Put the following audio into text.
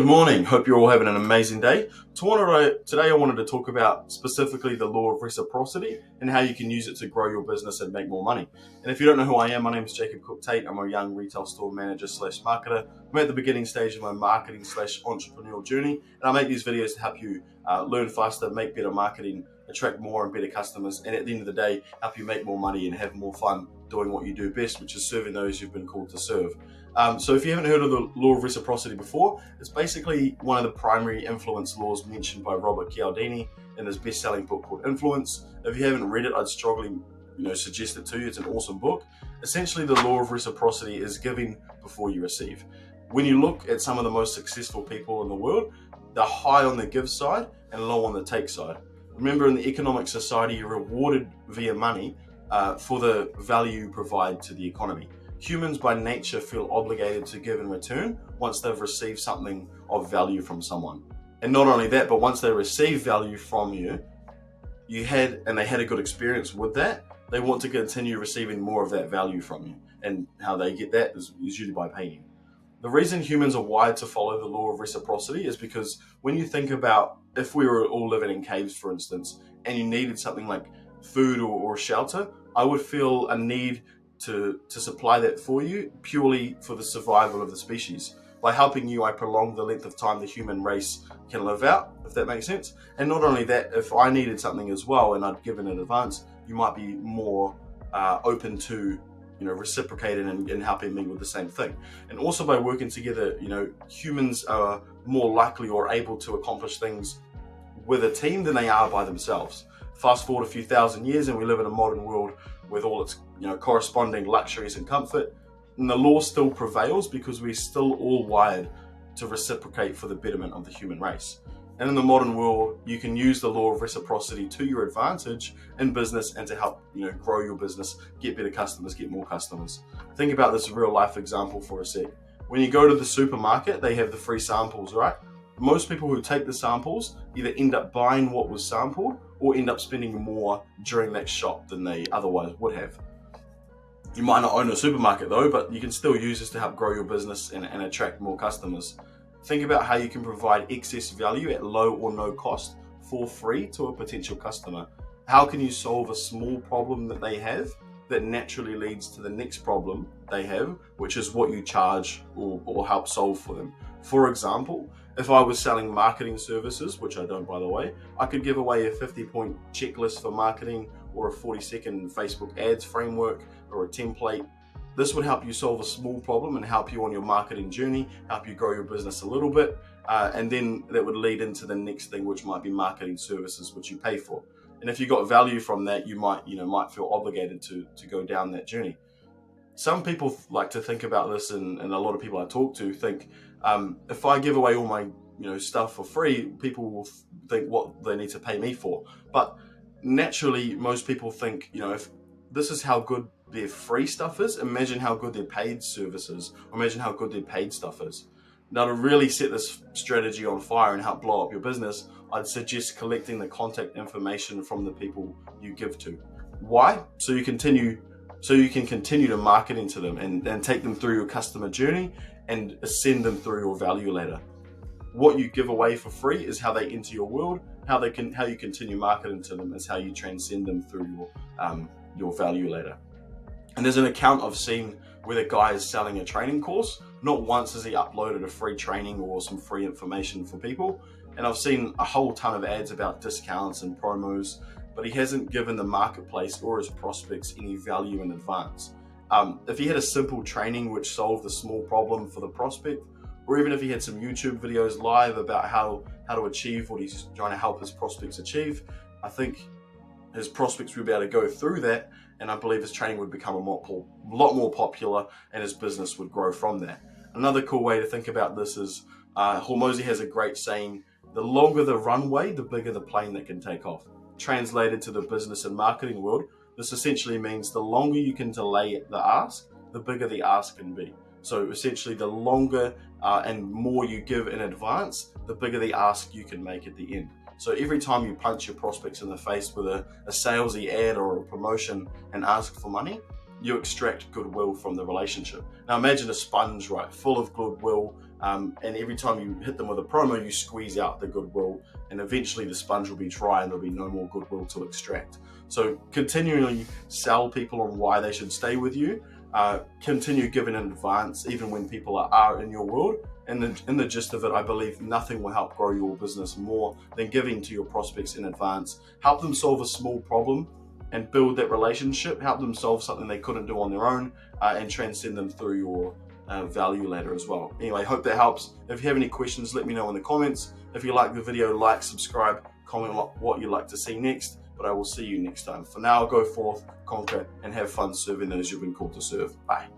Good morning. Hope you're all having an amazing day. Today I wanted to talk about specifically the law of reciprocity and how you can use it to grow your business and make more money. And if you don't know who I am, my name is Cooke-Tait. I'm a young retail store manager slash marketer. I'm at the beginning stage of my marketing slash entrepreneurial journey, and I make these videos to help you learn faster, make better marketing, attract more and better customers, and at the end of the day, help you make more money and have more fun doing what you do best, which is serving those you've been called to serve. So if you haven't heard of the law of reciprocity before, it's basically one of the primary influence laws mentioned by Robert Cialdini in his best-selling book called Influence. If you haven't read it, I'd strongly suggest it to you. It's an awesome book. Essentially, the law of reciprocity is giving before you receive. When you look at some of the most successful people in the world, they're high on the give side and low on the take side. Remember, in the economic society, you're rewarded via money for the value you provide to the economy. Humans by nature feel obligated to give in return once they've received something of value from someone. And not only that, but once they receive value from you, they had a good experience with that, they want to continue receiving more of that value from you. And how they get that is usually by paying you. The reason humans are wired to follow the law of reciprocity is because when you think about if we were all living in caves, for instance, and you needed something like food or shelter, I would feel a need to supply that for you purely for the survival of the species. By helping you, I prolong the length of time the human race can live out, if that makes sense. And not only that, if I needed something as well and I'd given in advance, you might be more open to reciprocating and helping me with the same thing. And also by working together, humans are more likely or able to accomplish things with a team than they are by themselves. Fast forward a few thousand years and we live in a modern world with all its corresponding luxuries and comfort, and the law still prevails because we're still all wired to reciprocate for the betterment of the human race. And in the modern world, you can use the law of reciprocity to your advantage in business and to help grow your business, get better customers, get more customers. Think about this real life example for a sec. When you go to the supermarket, they have the free samples, right? Most people who take the samples either end up buying what was sampled or end up spending more during that shop than they otherwise would have. You might not own a supermarket though, but you can still use this to help grow your business and attract more customers. Think about how you can provide excess value at low or no cost for free to a potential customer. How can you solve a small problem that they have that naturally leads to the next problem they have, which is what you charge or help solve for them? For example, if I was selling marketing services, which I don't by the way, I could give away a 50-point checklist for marketing or a 40-second Facebook ads framework or a template. This would help you solve a small problem and help you on your marketing journey, help you grow your business a little bit, and then that would lead into the next thing, which might be marketing services, which you pay for. And if you got value from that, you might feel obligated to go down that journey. Some people like to think about this, and a lot of people I talk to think, if I give away all my stuff for free, people will think what they need to pay me for. But naturally, most people think, if this is how good their free stuff is, imagine how good their paid services, or imagine how good their paid stuff is. Now, to really set this strategy on fire and help blow up your business, I'd suggest collecting the contact information from the people you give to. Why? So you can continue to market into them and take them through your customer journey and ascend them through your value ladder. What you give away for free is how they enter your world. How you continue marketing to them is how you transcend them through your value ladder. And there's an account I've seen where the guy is selling a training course. Not once has he uploaded a free training or some free information for people. And I've seen a whole ton of ads about discounts and promos, but he hasn't given the marketplace or his prospects any value in advance. If he had a simple training which solved a small problem for the prospect, or even if he had some YouTube videos live about how to achieve what he's trying to help his prospects achieve, I think his prospects would be able to go through that, and I believe his training would become a lot more popular and his business would grow from that. Another cool way to think about this is Hormozi has a great saying, the longer the runway, the bigger the plane that can take off. Translated to the business and marketing world, this essentially means the longer you can delay the ask, the bigger the ask can be. So essentially the longer and more you give in advance, the bigger the ask you can make at the end. So every time you punch your prospects in the face with a salesy ad or a promotion and ask for money, you extract goodwill from the relationship. Now imagine a sponge, right, full of goodwill And every time you hit them with a promo, you squeeze out the goodwill, and eventually the sponge will be dry and there'll be no more goodwill to extract. So continually sell people on why they should stay with you. Continue giving in advance even when people are in your world. And in the gist of it, I believe nothing will help grow your business more than giving to your prospects in advance. Help them solve a small problem and build that relationship. Help them solve something they couldn't do on their own, and transcend them through your value ladder as well. Anyway, hope that helps. If you have any questions, let me know in the comments. If you like the video, like, subscribe, comment what you'd like to see next. But I will see you next time. For now, go forth, conquer, and have fun serving those you've been called to serve. Bye.